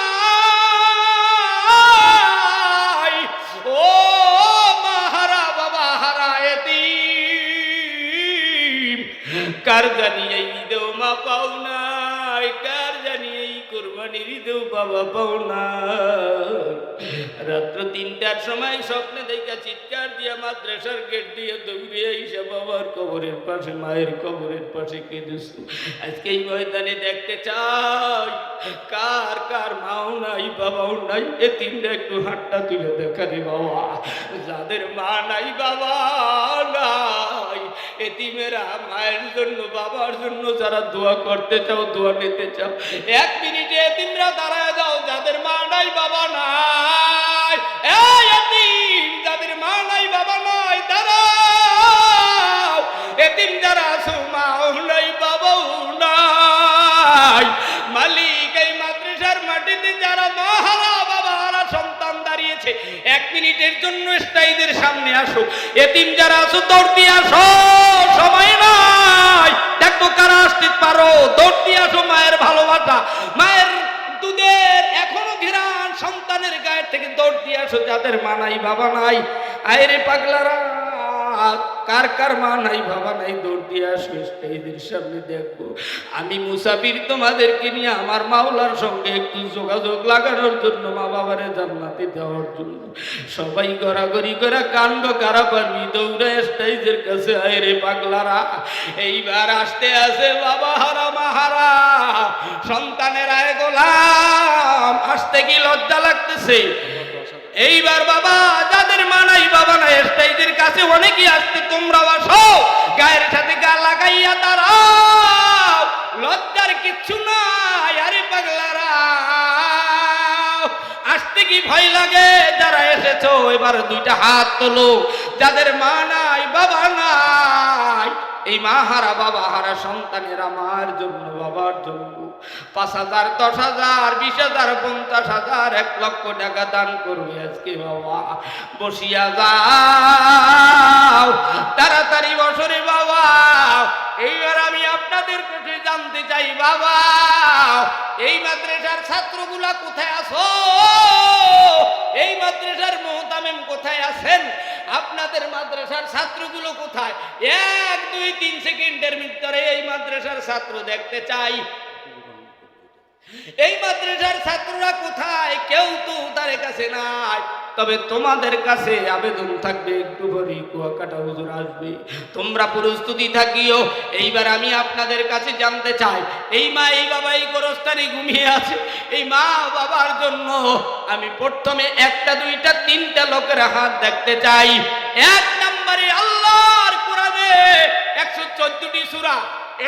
ও মাহারা, বাবা হারা, এতিম, কার জানি এই ঈদেও মা পাও নাই, কার জানি এই কুরবানির ঈদেও বাবা পাও নাই। রাত্র 3টার সময় স্বপ্নে দেখা চিৎকার দিয়া মাদ্রাসার গেট দিয়ে দৌড়ে আইসা বাবার কবরের পাশে, মায়ের কবরের পাশে কেঁদেছো। আজকে এই ময়দানে দেখতে চাই কার কার মাও নাই, বাবাও নাই। এতিমরা একটু হাতটা তুলে দেখা রে বাবা, যাদের মা নাই, বাবা নাই, এতিমেরা মায়ের জন্য, বাবার জন্য যারা দোয়া করতে চাও, দোয়া নিতে চাও, 1 মিনিটে এতিমরা দাঁড়ায় যাও, যাদের মা নাই, বাবা নাই। এই এতিম, যাদের মা নাই, বাবা নাই, দাঁড়াও। এতিম যারা আছো, মাও নাই, বাবাও নাই। মালিক, এই মাদ্রাসার মাটিতে যারা মাহারা, বাবাহারা সন্তান দাঁড়িয়েছে, 1 মিনিটের জন্য স্টাইদের সামনে আসো। এতিম যারা আছো, দৌড় দিয়ে আসো, সময় নাই, দেখবো কারা আসতে পারো। দৌড় দিয়ে আসো, মায়ের ভালোবাসা, মায়ের দুধের এখনো ঘেরান সন্তানের গায়ের থেকে দৌড় দিয়ে আসো, যাদের মা নাই, বাবা নাই। আইরে পাগলারা, কার কার মা নাই, বাবা নাই, দৌড় দিয়ে আসো, স্টেজের সামনে দেখবো। আমি মুসাফির, তোমাদেরকে নিয়ে আমার মাওলার সঙ্গে একটু যোগাযোগ লাগানোর জন্য, মা বাবারে জান্নাতে দেওয়ার জন্য। সবাই গড়াগড়ি করে কাণ্ড, কারা পারবি, দৌড়ে স্টেজের কাছে। আইরে পাগলারা, এইবার আসতে আসে বাবা হারা, মাহারা, সন্তানের আয় গোলাম, আসতে কি লজ্জা লাগতেছে? এইবার বাবা যাদের মা নাই বাবা নাই স্টেজের কাছে অনেকেই আসতে তোমরা আসো, গায়ের সাথে গা লাগাইয়া দাঁড়াও, লজ্জার কিচ্ছু নাই। আরে পাগলারা আসতে কি ভয় লাগে? যারা এসেছো এবার দুইটা হাত তোলো। যাদের মা নাই বাবা নাই, এই মা হারা বাবা হারা সন্তানেরা মার জন্য বাবার জন্য 5,000 10,000 20,000 50,000 1 লক্ষ টাকা দান করবে আজকে বাবা। বসিয়া যাও তাড়াতাড়ি বছরে বাবা। এইবার আমি আপনাদের কাছে জানতে চাই বাবা, এই মাদ্রাসার ছাত্রগুলা কোথায় আছো? এই মাদ্রাসার মুহতামিম কোথায় আছেন? আপনাদের মাদ্রাসার ছাত্রগুলো কোথায়? 1 2 3 সেকেন্ডের ভিতরে এই মাদ্রাসার ছাত্র দেখতে চাই। এই মাদ্রাসার ছাত্ররা কোথায়? কেউ তো তার কাছে নাই। তবে তোমাদের কাছে আবেদন থাকবে, একটু পরে কুয়াকাটা হুজুর আসবে, তোমরা প্রস্তুতি থাকিও। এইবার আমি আপনাদের কাছে জানতে চাই, এই মা এই বাবা এই গোরস্থানে ঘুমিয়ে আছে, এই মা বাবার জন্য আমি প্রথমে 1টা 2টা 3টা লোকের হাত দেখতে চাই। 1 নম্বরে আল্লাহর কোরআনে 114টি সূরা,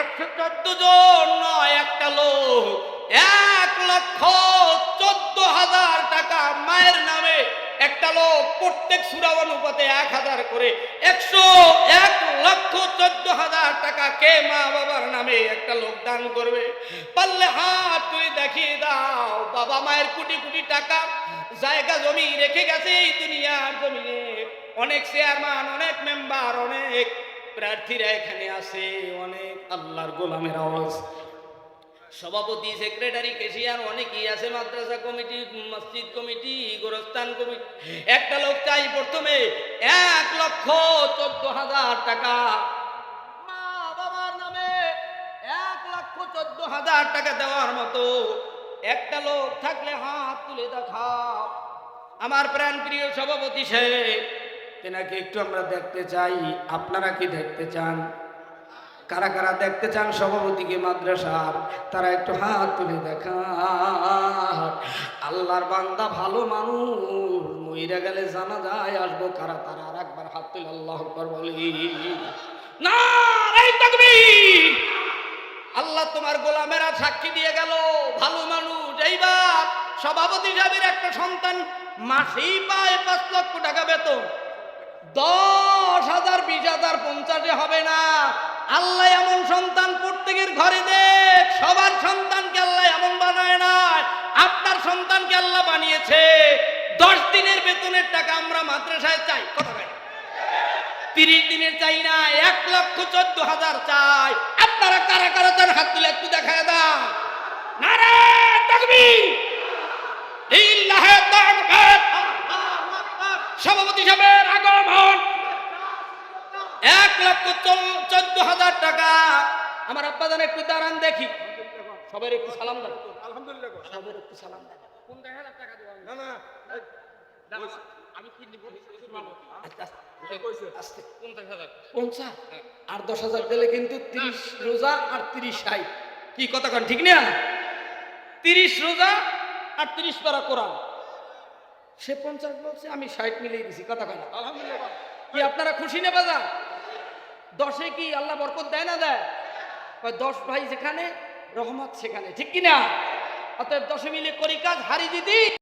114 জন নয়, একটা লোক 1,14,000 টাকা মায়ের নামে একটা লোক প্রত্যেক সূরা অনুপাতে 1,000 করে 1,14,000 টাকা কে মা বাবার নামে একটা লোক দান করবে? পারলে হাত তুলে দেখিয়ে দাও। বাবা মায়ের কোটি কোটি টাকা জায়গা জমি রেখে গেছে এই দুনিয়ার জমিনে। অনেক চেয়ারম্যান, অনেক মেম্বার, অনেক প্রার্থীরা এখানে আছে, অনেক আল্লাহর গোলামের আওয়াজ, সভাপতি, সেক্রেটারি, ক্যাশিয়ার অনেকেই আছে, মাদ্রাসা কমিটি, মসজিদ কমিটি, গোরস্থান কমিটি। একটা লোক চাই প্রথমে 1,14,000 টাকা মা বাবার নামে 1,14,000 টাকা দেওয়ার মতো একটা লোক থাকলে হাত তুলে দেখাও। আমার প্রাণ প্রিয় সভাপতি সাহেব, তেনাকে একটু আমরা দেখতে চাই। আপনারা কি দেখতে চান? কারা কারা দেখতে চান সভাপতিকে মাদ্রাসার? তারা একটু হাত তুলে দেখা। আল্লাহর বান্দা ভালো মানুষ, মইরা গেলে জানা যায় আসবো কারা তারা? আর একবার হাত তুলে আল্লাহু আকবার বলি। নারে তাকবীর! আল্লাহ তোমার গোলামেরা সাক্ষী দিয়ে গেল ভালো মানুষ। এইবার সভাপতি সাহেবের একটা সন্তান মাসেই পায় 5 লক্ষ টাকা বেতন। 10,000 20,000 50 হবে না। আল্লাহ এমন সন্তান প্রত্যেকের ঘরে দেখ। সবার সন্তানকে আল্লাহ এমন বানায় না, আপনার সন্তানকে আল্লাহ বানিয়েছে। 10 দিনের বেতনের টাকা আমরা মাদ্রাসায় চাই, কথা বলেন। 30 দিনের চাই না, 1,14,000 চাই। আপনারা কারা কারা চান হাত তুলে একটু দেখায় দাও। নারে তাকবীর! লিল্লাহি তাকবীর! সভাপতি সাহেবের আগমন। 1,14,000 টাকা। আমার আব্বা জান একটু দাঁড়ান দেখি, সবাই একটু সালাম দেন। আলহামদুলিল্লাহ, সবাই একটু সালাম দেন। কোন 10,000 টাকা দেব? না না আমি কি নিব? আস্তে 50,000 50 আর 10,000 দিলে কিন্তু 30 রোজা আর 30 সাই। কি কথা কোন ঠিক না? 30 রোজা আর 30 পারা কোরআন। সে 50 বলছে, আমি 60 মিলিয়ে দিছি, কথা কয় না? আলহামদুলিল্লাহ। কি আপনারা খুশি না বাজার? 10-এ কি আল্লাহ বরকত দেয় না দেয়? 10 ভাই যেখানে রহমত সেখানে, ঠিক কিনা? অতএব 10 মিলে করি কাজ, হারি দিদি।